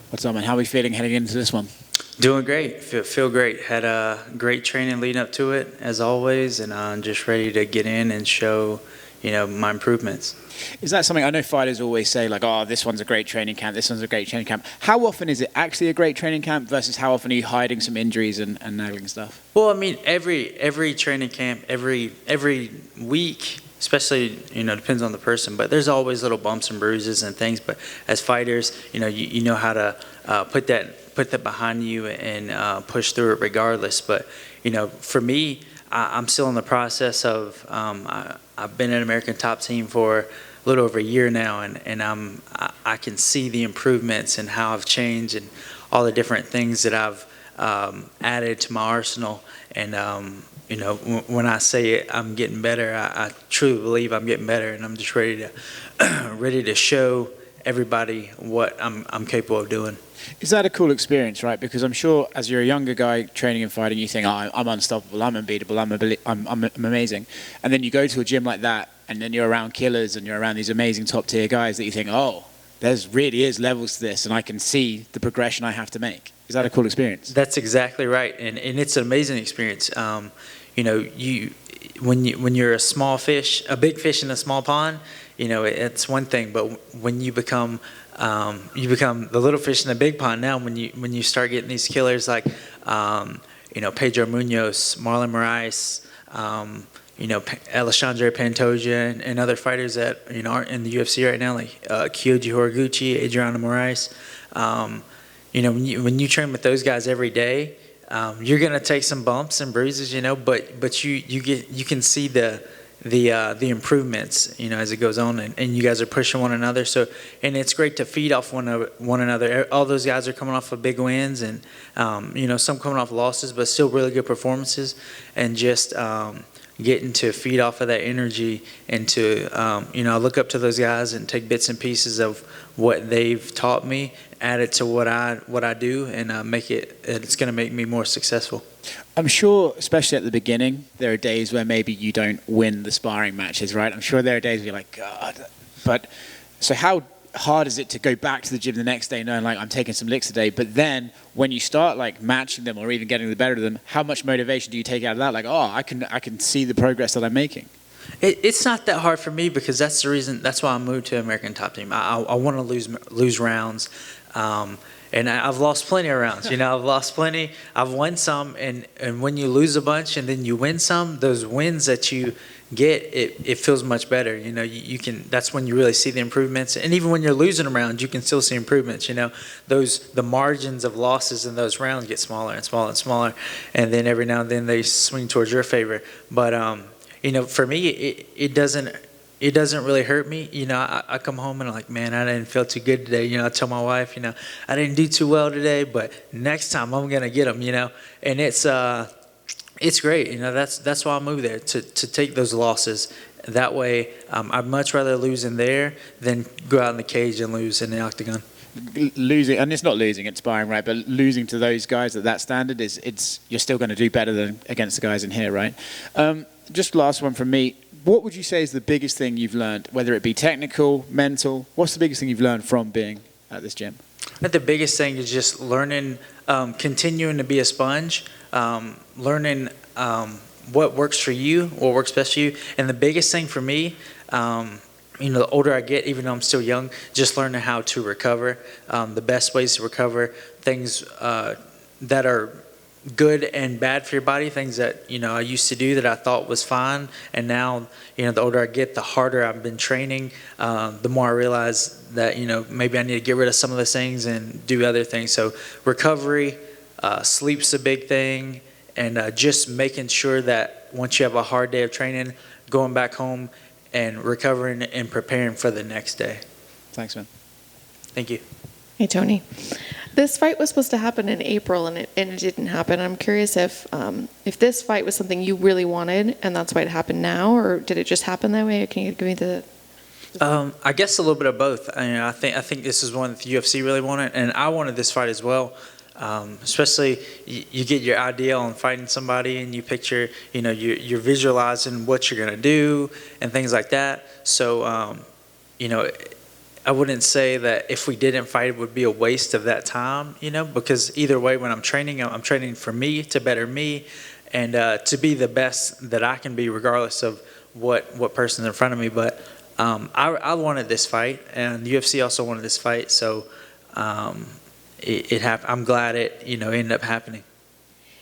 What's up, man? How are we feeling heading into this one? Doing great. Feel great. Had a great training leading up to it, as always, and I'm just ready to get in and show, my improvements. Is that something I know fighters always say, like, oh, this one's a great training camp, this one's a great training camp. How often is it actually a great training camp versus how often are you hiding some injuries and nagging stuff? Well, I mean, every training camp, every week, especially, depends on the person, but there's always little bumps and bruises and things. But as fighters, you know how to put that behind you and push through it regardless. But, for me, I'm still in the process of, I've been an American top team for a little over a year now, and I can see the improvements and how I've changed and all the different things that I've added to my arsenal. And, when I say I'm getting better, I truly believe I'm getting better, and I'm just ready to show everybody what I'm capable of doing. Is that a cool experience, right? Because I'm sure as you're a younger guy training and fighting, you think, oh, I'm unstoppable, I'm unbeatable, I'm amazing. And then you go to a gym like that, and then you're around killers and you're around these amazing top-tier guys that you think, oh, there's really is levels to this, and I can see the progression I have to make. Is that a cool experience? That's exactly right, and it's an amazing experience. When you're a big fish in a small pond, it's one thing. But when you become the little fish in the big pond, now when you start getting these killers like Pedro Munoz, Marlon Moraes, Alexandre Pantoja, and other fighters that aren't in the UFC right now, like Kyoji Horiguchi, Adriano Moraes. When you train with those guys every day, you're gonna take some bumps and bruises, but you can see the improvements, as it goes on, and you guys are pushing one another. So, and it's great to feed off one another. All those guys are coming off of big wins, and some coming off losses, but still really good performances, and just getting to feed off of that energy and to I look up to those guys and take bits and pieces of what they've taught me, add it to what I do, and it's going to make me more successful. I'm sure, especially at the beginning, there are days where maybe you don't win the sparring matches, right? I'm sure there are days where you're like, God. But so how hard is it to go back to the gym the next day knowing like I'm taking some licks today, but then when you start like matching them or even getting the better of them, how much motivation do you take out of that? Like, oh, I can see the progress that I'm making. It's not that hard for me because that's the reason. That's why I moved to American Top Team. I want to lose rounds, and I've lost plenty of rounds. I've lost plenty. I've won some, and when you lose a bunch and then you win some, those wins that you get, it feels much better. You can. That's when you really see the improvements. And even when you're losing a round, you can still see improvements. The margins of losses in those rounds get smaller and smaller and smaller, and then every now and then they swing towards your favor. But for me, it doesn't really hurt me. I come home and I'm like, man, I didn't feel too good today. I tell my wife, I didn't do too well today, but next time I'm gonna get them. And it's great. That's why I moved there to take those losses. That way, I'd much rather lose in there than go out in the cage and lose in the octagon. Losing, and it's not losing at sparring, right? But losing to those guys at that standard you're still going to do better than against the guys in here, right? Just last one from me. What would you say is the biggest thing you've learned, whether it be technical, mental? What's the biggest thing you've learned from being at this gym? I think the biggest thing is just learning, continuing to be a sponge, learning what works for you, what works best for you. And the biggest thing for me, the older I get, even though I'm still young, just learning how to recover, the best ways to recover, things that are good and bad for your body, things that I used to do that I thought was fine, and now the older I get, the harder I've been training, the more I realize that maybe I need to get rid of some of those things and do other things. So recovery, sleep's a big thing, and just making sure that once you have a hard day of training, going back home and recovering and preparing for the next day. Thanks, man. Thank you. Hey, Tony. This fight was supposed to happen in April, and it didn't happen. I'm curious if this fight was something you really wanted, and that's why it happened now, or did it just happen that way? Can you give me the? I guess a little bit of both. I think this is one that the UFC really wanted, and I wanted this fight as well. Especially you get your idea on fighting somebody, and you picture, you're visualizing what you're gonna do and things like that. So, I wouldn't say that if we didn't fight, it would be a waste of that time, because either way, when I'm training for me, to better me, and to be the best that I can be, regardless of what person's in front of me. But I wanted this fight, and the UFC also wanted this fight, so it happened. I'm glad it ended up happening.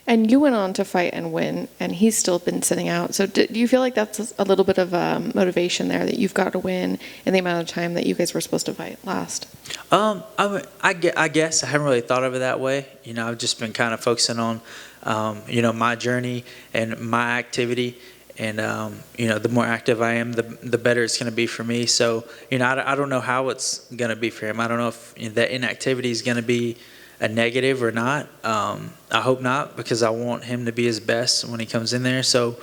And you went on to fight and win, and he's still been sitting out. So do you feel like that's a little bit of motivation there, that you've got to win in the amount of time that you guys were supposed to fight last? I guess I haven't really thought of it that way. I've just been kind of focusing on, my journey and my activity. And, the more active I am, the better it's going to be for me. So, I don't know how it's going to be for him. I don't know if that inactivity is going to be a negative or not. I hope not, because I want him to be his best when he comes in there. So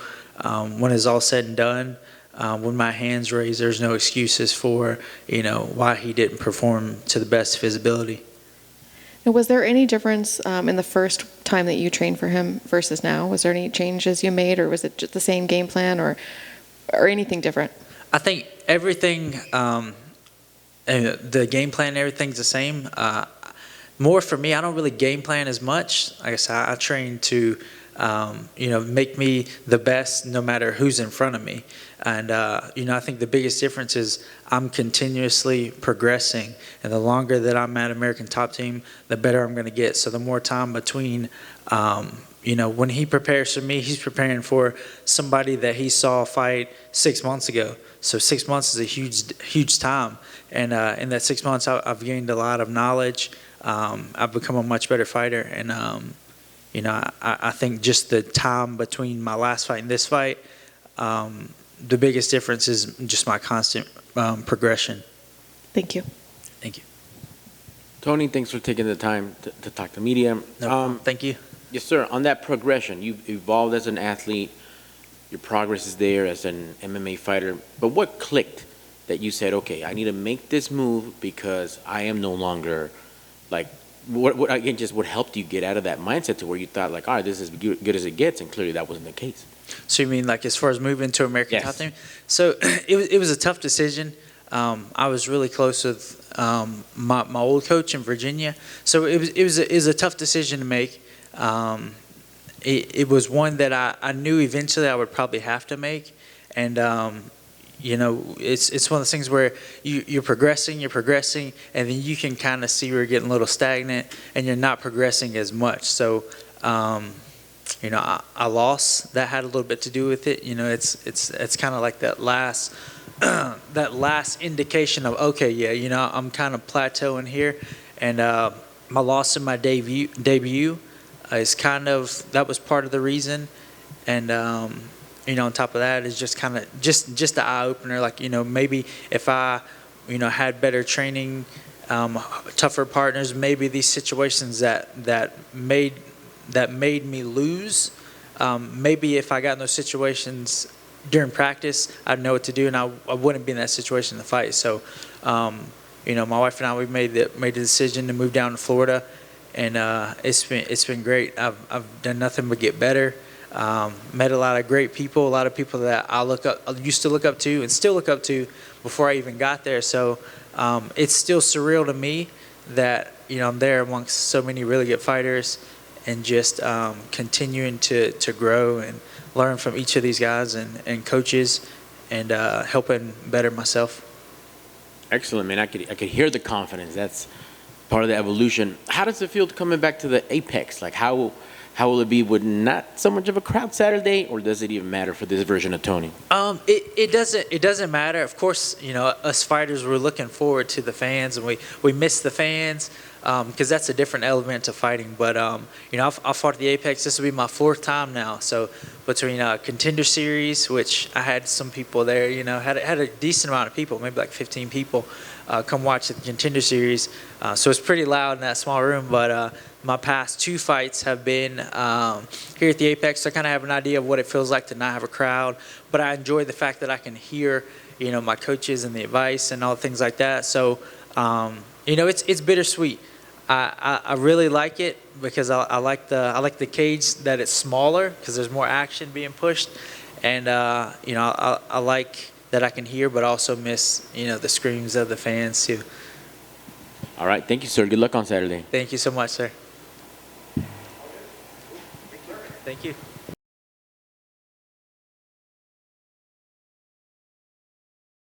when it's all said and done, when my hand's raised, there's no excuses for, why he didn't perform to the best of his ability. And was there any difference in the first time that you trained for him versus now? Was there any changes you made, or was it just the same game plan, or anything different? I think everything, the game plan, everything's the same. More for me, I don't really game plan as much. Like I said, I train to, make me the best no matter who's in front of me. And, I think the biggest difference is I'm continuously progressing. And the longer that I'm at American Top Team, the better I'm going to get. So the more time between, when he prepares for me, he's preparing for somebody that he saw fight 6 months ago. So 6 months is a huge time. And in that 6 months, I've gained a lot of knowledge. I've become a much better fighter, and I think just the time between my last fight and this fight, the biggest difference is just my constant progression. Thank you. Thank you. Tony, thanks for taking the time to talk to media. No problem. Thank you. Yes, sir. On that progression, you've evolved as an athlete. Your progress is there as an MMA fighter. But what clicked that you said, okay, I need to make this move because I am no longer like, what again, just what helped you get out of that mindset to where you thought, like, all right, this is as good as it gets, and clearly that wasn't the case? So you mean like as far as moving to American Top Team? So it was a tough decision. I was really close with my old coach in Virginia, so it was a tough decision to make. It was one that I knew eventually I would probably have to make, and it's one of those things where you're progressing, and then you can kind of see you're getting a little stagnant, and you're not progressing as much. So, I lost. That had a little bit to do with it. It's kind of like that last indication of, okay, yeah, I'm kind of plateauing here, and my loss in my debut is kind of, that was part of the reason, and. On top of that is just kind of just the eye opener. Like, maybe if I, had better training, tougher partners, maybe these situations that made me lose. Maybe if I got in those situations during practice, I'd know what to do, and I wouldn't be in that situation in the fight. So, my wife and I, we made the decision to move down to Florida, and it's been great. I've done nothing but get better. Met a lot of great people, a lot of people that I used to look up to and still look up to before I even got there. So it's still surreal to me that I'm there amongst so many really good fighters, and just continuing to grow and learn from each of these guys and coaches, and helping better myself. Excellent, man. I could hear the confidence. That's part of the evolution. How does it feel coming back to the Apex? Like, how will it be with not so much of a crowd Saturday, or does it even matter for this version of Tony? It doesn't matter. Of course, us fighters, we're looking forward to the fans, and we miss the fans, because that's a different element to fighting. But I fought at the Apex. This will be my 4th time now. So between Contender Series, which I had some people there, had a decent amount of people, maybe like 15 people, come watch the Contender Series. So it's pretty loud in that small room, but. My past 2 fights have been here at the Apex, so I kind of have an idea of what it feels like to not have a crowd. But I enjoy the fact that I can hear, my coaches and the advice and all things like that. So, it's bittersweet. I really like it because I like the cage that it's smaller because there's more action being pushed, and I like that I can hear, but also miss, the screams of the fans too. All right. Thank you, sir. Good luck on Saturday. Thank you so much, sir. Thank you.